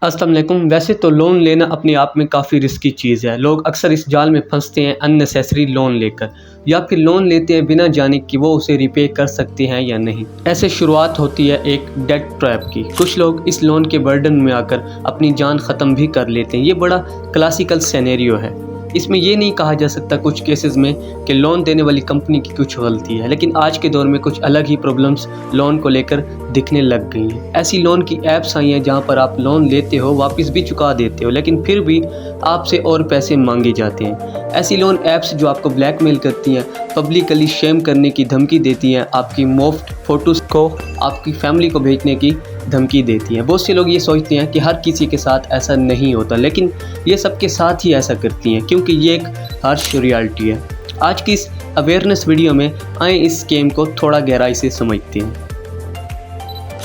अस्सलाम वालेकुम। वैसे तो लोन लेना अपने आप में काफ़ी रिस्की चीज़ है। लोग अक्सर इस जाल में फंसते हैं अननेसेसरी लोन लेकर, या फिर लोन लेते हैं बिना जाने कि वो उसे रिपे कर सकते हैं या नहीं। ऐसे शुरुआत होती है एक डेट ट्रैप की। कुछ लोग इस लोन के बर्डन में आकर अपनी जान ख़त्म भी कर लेते हैं। ये बड़ा क्लासिकल सिनेरियो है। इसमें ये नहीं कहा जा सकता कुछ केसेस में कि लोन देने वाली कंपनी की कुछ गलती है, लेकिन आज के दौर में कुछ अलग ही प्रॉब्लम्स लोन को लेकर दिखने लग गई हैं। ऐसी लोन की ऐप्स आई हैं जहां पर आप लोन लेते हो, वापस भी चुका देते हो, लेकिन फिर भी आपसे और पैसे मांगे जाते हैं। ऐसी लोन ऐप्स जो आपको ब्लैकमेल करती हैं, पब्लिकली शेम करने की धमकी देती हैं, आपकी मुफ्त फ़ोटोज़ को आपकी फैमिली को भेजने की धमकी देती हैं। बहुत से लोग ये सोचते हैं कि हर किसी के साथ ऐसा नहीं होता, लेकिन ये सबके साथ ही ऐसा करती हैं, क्योंकि ये एक हार्श रियलिटी है। आज की इस अवेयरनेस वीडियो में आए इस स्कैम को थोड़ा गहराई से समझते हैं।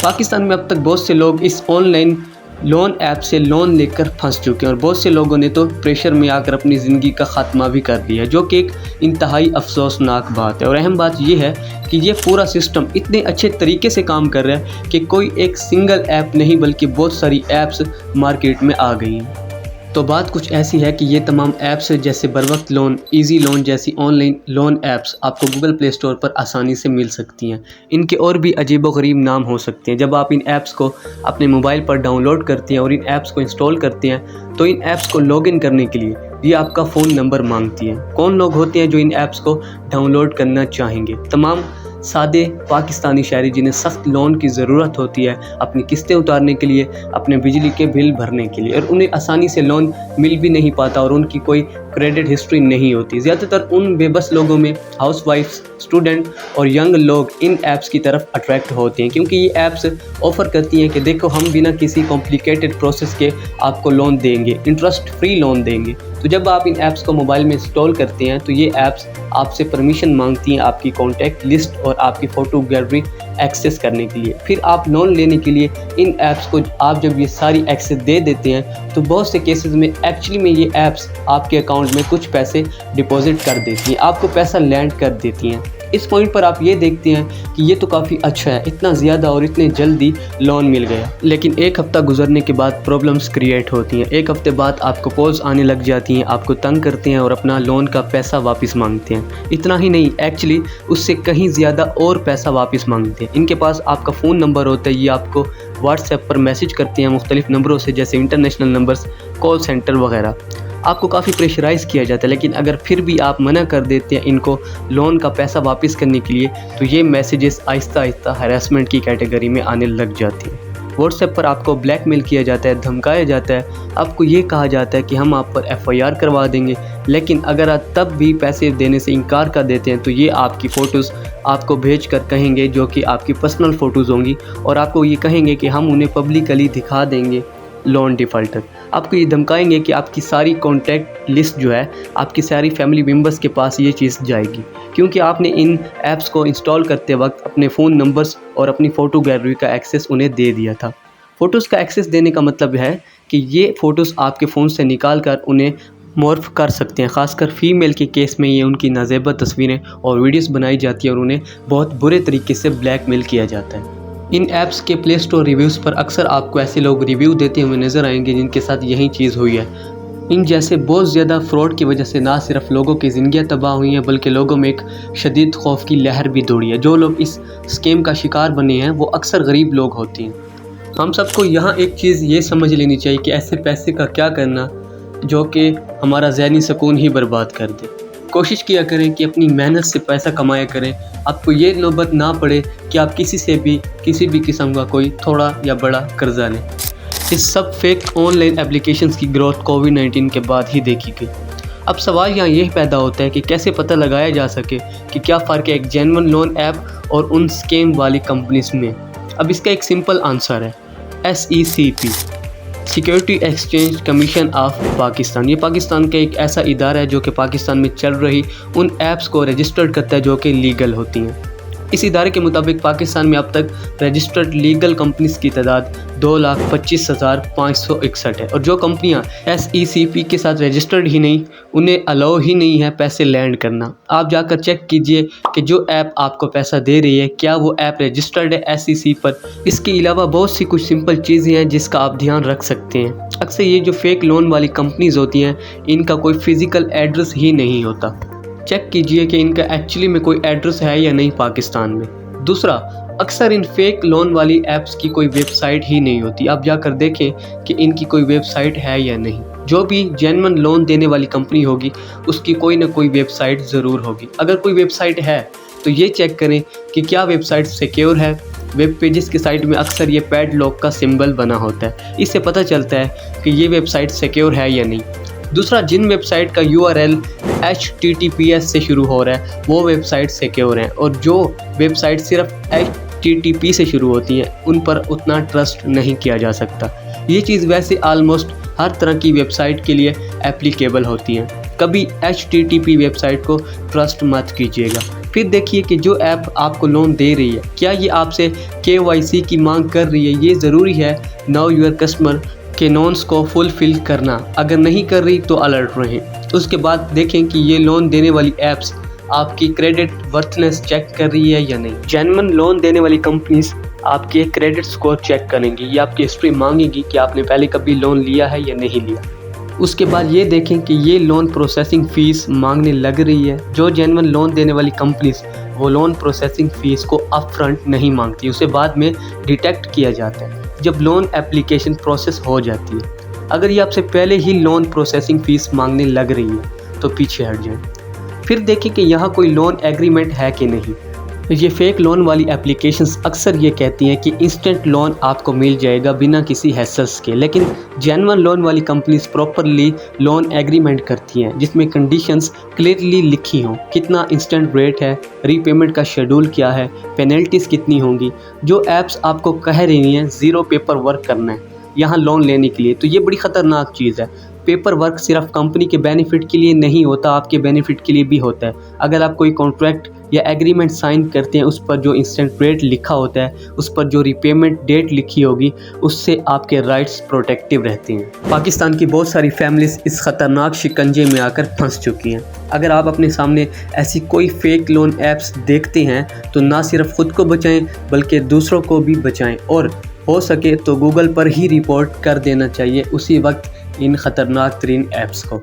पाकिस्तान में अब तक बहुत से लोग इस ऑनलाइन लोन ऐप से लोन लेकर फंस चुके हैं, और बहुत से लोगों ने तो प्रेशर में आकर अपनी ज़िंदगी का ख़ात्मा भी कर लिया, जो कि एक इंतहाई अफसोसनाक बात है। और अहम बात यह है कि ये पूरा सिस्टम इतने अच्छे तरीके से काम कर रहा है कि कोई एक सिंगल ऐप नहीं बल्कि बहुत सारी ऐप्स मार्केट में आ गई हैं। तो बात कुछ ऐसी है कि ये तमाम ऐप्स जैसे बरवक्त लोन, इजी लोन जैसी ऑनलाइन लोन ऐप्स आपको गूगल प्ले स्टोर पर आसानी से मिल सकती हैं। इनके और भी अजीबोगरीब नाम हो सकते हैं। जब आप इन ऐप्स को अपने मोबाइल पर डाउनलोड करते हैं और इन ऐप्स को इंस्टॉल करते हैं, तो इन ऐप्स को लॉगिन करने के लिए ये आपका फ़ोन नंबर मांगती हैं। कौन लोग होते हैं जो इन ऐप्स को डाउनलोड करना चाहेंगे? तमाम सादे पाकिस्तानी शहरी जिन्हें सख्त लोन की ज़रूरत होती है अपनी किस्तें उतारने के लिए, अपने बिजली के बिल भरने के लिए, और उन्हें आसानी से लोन मिल भी नहीं पाता और उनकी कोई क्रेडिट हिस्ट्री नहीं होती। ज़्यादातर उन बेबस लोगों में हाउसवाइफ्स, स्टूडेंट और यंग लोग इन ऐप्स की तरफ अट्रैक्ट होते हैं, क्योंकि ये ऐप्स ऑफ़र करती हैं कि देखो हम बिना किसी कॉम्प्लिकेटेड प्रोसेस के आपको लोन देंगे, इंटरेस्ट फ्री लोन देंगे। तो जब आप इन ऐप्स को मोबाइल में इंस्टॉल करते हैं तो ये ऐप्स आपसे परमिशन मांगती हैं आपकी कॉन्टैक्ट लिस्ट और आपकी फ़ोटो गैलरी एक्सेस करने के लिए। फिर आप लोन लेने के लिए इन ऐप्स को आप जब ये सारी एक्सेस दे देते हैं, तो बहुत से केसेस में एक्चुअली में ये ऐप्स आपके अकाउंट में कुछ पैसे डिपॉजिट कर देती हैं, आपको पैसा लैंड कर देती हैं। इस पॉइंट पर आप ये देखते हैं कि ये तो काफ़ी अच्छा है, इतना ज़्यादा और इतने जल्दी लोन मिल गया। लेकिन एक हफ़्ता गुजरने के बाद प्रॉब्लम्स क्रिएट होती हैं। एक हफ़्ते बाद आपको कॉल्स आने लग जाती हैं, आपको तंग करते हैं और अपना लोन का पैसा वापस मांगते हैं। इतना ही नहीं, एक्चुअली उससे कहीं ज़्यादा और पैसा वापस मांगते हैं। इनके पास आपका फ़ोन नंबर होता है, ये आपको व्हाट्सएप पर मैसेज करते हैं मुख्तलिफ़ नंबरों से, जैसे इंटरनेशनल नंबर्स, कॉल सेंटर वगैरह। आपको काफ़ी प्रेशराइज़ किया जाता है, लेकिन अगर फिर भी आप मना कर देते हैं इनको लोन का पैसा वापस करने के लिए, तो ये मैसेजेस आहिस्ता आहिस्ता हरासमेंट की कैटेगरी में आने लग जाती हैं। व्हाट्सएप पर आपको ब्लैकमेल किया जाता है, धमकाया जाता है, आपको ये कहा जाता है कि हम आप पर FIR करवा देंगे, लेकिन अगर आप तब भी पैसे देने से इनकार कर देते हैं तो ये आपकी फ़ोटोज़ आपको भेज कर कहेंगे, जो कि आपकी पर्सनल फ़ोटोज़ होंगी, और आपको ये कहेंगे कि हम उन्हें पब्लिकली दिखा देंगे लोन डिफ़ॉल्टर। आपको ये धमकाएंगे कि आपकी सारी कॉन्टैक्ट लिस्ट जो है, आपकी सारी फैमिली मेम्बर्स के पास ये चीज़ जाएगी, क्योंकि आपने इन ऐप्स को इंस्टॉल करते वक्त अपने फ़ोन नंबर्स और अपनी फ़ोटो गैलरी का एक्सेस उन्हें दे दिया था। फ़ोटोज़ का एक्सेस देने का मतलब है कि ये फ़ोटोज़ आपके फ़ोन से निकाल कर उन्हें मॉर्फ कर सकते हैं। ख़ासकर फ़ीमेल के केस में ये उनकी नाज़ेबा तस्वीरें और वीडियोज़ बनाई जाती है और उन्हें बहुत बुरे तरीके से ब्लैकमेल किया जाता है। इन ऐप्स के प्ले स्टोर रिव्यूज़ पर अक्सर आपको ऐसे लोग रिव्यू देते हुए नज़र आएंगे जिनके साथ यही चीज़ हुई है। इन जैसे बहुत ज़्यादा फ्रॉड की वजह से ना सिर्फ लोगों की ज़िंदगियाँ तबाह हुई हैं, बल्कि लोगों में एक शदीद खौफ की लहर भी दौड़ी है। जो लोग इस स्कैम का शिकार बने हैं वो अक्सर गरीब लोग होते हैं। हम सबको यहाँ एक चीज़ ये समझ लेनी चाहिए कि ऐसे पैसे का क्या करना जो कि हमारा ज़हनी सुकून ही बर्बाद कर दे। कोशिश किया करें कि अपनी मेहनत से पैसा कमाया करें। आपको ये नौबत ना पड़े कि आप किसी भी किस्म का कोई थोड़ा या बड़ा कर्जा लें। इस सब फेक ऑनलाइन एप्लीकेशंस की ग्रोथ कोविड-19 के बाद ही देखी गई। अब सवाल यहाँ यह पैदा होता है कि कैसे पता लगाया जा सके कि क्या फ़र्क है एक जेन्युइन लोन ऐप और उन स्कैम वाली कंपनीज़ में। अब इसका एक सिंपल आंसर है SECP, security exchange commission of Pakistan. ये पाकिस्तान का एक ऐसा इदारा है जो कि पाकिस्तान में चल रही उन ऐप्स को रजिस्टर्ड करता है जो कि लीगल होती हैं। इस इदारे के मुताबिक पाकिस्तान में अब तक रजिस्टर्ड लीगल कंपनीज की तादाद 2,25,561 है और जो कंपनियां SECP के साथ रजिस्टर्ड ही नहीं, उन्हें अलाउ ही नहीं है पैसे लैंड करना। आप जाकर चेक कीजिए कि जो ऐप आपको पैसा दे रही है क्या वो ऐप रजिस्टर्ड है SEC पर। इसके अलावा बहुत सी कुछ सिंपल चीज़ें हैं जिसका आप ध्यान रख सकते हैं। अक्सर ये जो फेक लोन वाली कंपनीज होती हैं इनका कोई फिज़िकल एड्रेस ही नहीं होता। चेक कीजिए कि इनका एक्चुअली में कोई एड्रेस है या नहीं पाकिस्तान में। दूसरा, अक्सर इन फेक लोन वाली ऐप्स की कोई वेबसाइट ही नहीं होती। आप जाकर देखें कि इनकी कोई वेबसाइट है या नहीं। जो भी जेन्युइन लोन देने वाली कंपनी होगी उसकी कोई ना कोई वेबसाइट ज़रूर होगी। अगर कोई वेबसाइट है तो ये चेक करें कि क्या वेबसाइट सिक्योर है। वेब पेजेस की साइट में अक्सर ये पैडलॉक का सिंबल बना होता है, इससे पता चलता है कि ये वेबसाइट सिक्योर है या नहीं। दूसरा, जिन वेबसाइट का URL HTTPS से शुरू हो रहा है वो वेबसाइट सिक्योर हैं और जो वेबसाइट सिर्फ HTTP से शुरू होती हैं उन पर उतना ट्रस्ट नहीं किया जा सकता। ये चीज़ वैसे आलमोस्ट हर तरह की वेबसाइट के लिए एप्लीकेबल होती हैं। कभी HTTP वेबसाइट को ट्रस्ट मत कीजिएगा। फिर देखिए कि जो ऐप आपको लोन दे रही है क्या ये आपसे KYC की मांग कर रही है। ये ज़रूरी है नाउ यूर कस्टमर के नॉन्स को फुलफिल करना। अगर नहीं कर रही तो अलर्ट रहें। उसके बाद देखें कि ये लोन देने वाली ऐप्स आपकी क्रेडिट वर्थनेस चेक कर रही है या नहीं। जेन्युइन लोन देने वाली कंपनीज आपके क्रेडिट स्कोर चेक करेंगी, ये आपकी हिस्ट्री मांगेगी कि आपने पहले कभी लोन लिया है या नहीं लिया। उसके बाद ये देखें कि ये लोन प्रोसेसिंग फ़ीस मांगने लग रही है। जो जेन्युइन लोन देने वाली कंपनीज वो लोन प्रोसेसिंग फ़ीस को अपफ्रंट नहीं मांगती, उसे बाद में डिटेक्ट किया जाता है जब लोन एप्लीकेशन प्रोसेस हो जाती है। अगर ये आपसे पहले ही लोन प्रोसेसिंग फ़ीस मांगने लग रही है तो पीछे हट जाएं। फिर देखें कि यहाँ कोई लोन एग्रीमेंट है कि नहीं। ये फेक लोन वाली एप्लीकेशंस अक्सर ये कहती हैं कि इंस्टेंट लोन आपको मिल जाएगा बिना किसी हैसल्स के, लेकिन जेन्युइन लोन वाली कंपनीज प्रॉपरली लोन एग्रीमेंट करती हैं जिसमें कंडीशंस क्लियरली लिखी हों। कितना इंस्टेंट रेट है, रीपेमेंट का शेड्यूल क्या है, पेनल्टीज़ कितनी होंगी। जो ऐप्स आपको कह रही हैं ज़ीरो पेपर वर्क करना है यहाँ लोन लेने के लिए, तो ये बड़ी ख़तरनाक चीज़ है। पेपर वर्क सिर्फ कंपनी के बेनिफिट के लिए नहीं होता, आपके बेनिफिट के लिए भी होता है। अगर आप कोई कॉन्ट्रैक्ट या एग्रीमेंट साइन करते हैं उस पर जो इंस्टेंट रेट लिखा होता है, उस पर जो रीपेमेंट डेट लिखी होगी, उससे आपके राइट्स प्रोटेक्टिव रहते हैं। पाकिस्तान की बहुत सारी फैमिलीज इस ख़तरनाक शिकंजे में आकर फंस चुकी हैं। अगर आप अपने सामने ऐसी कोई फेक लोन ऐप्स देखते हैं तो ना सिर्फ ख़ुद को बचाएं बल्कि दूसरों को भी बचाएं और हो सके तो गूगल पर ही रिपोर्ट कर देना चाहिए उसी वक्त इन ख़तरनाक तरीन ऐप्स को।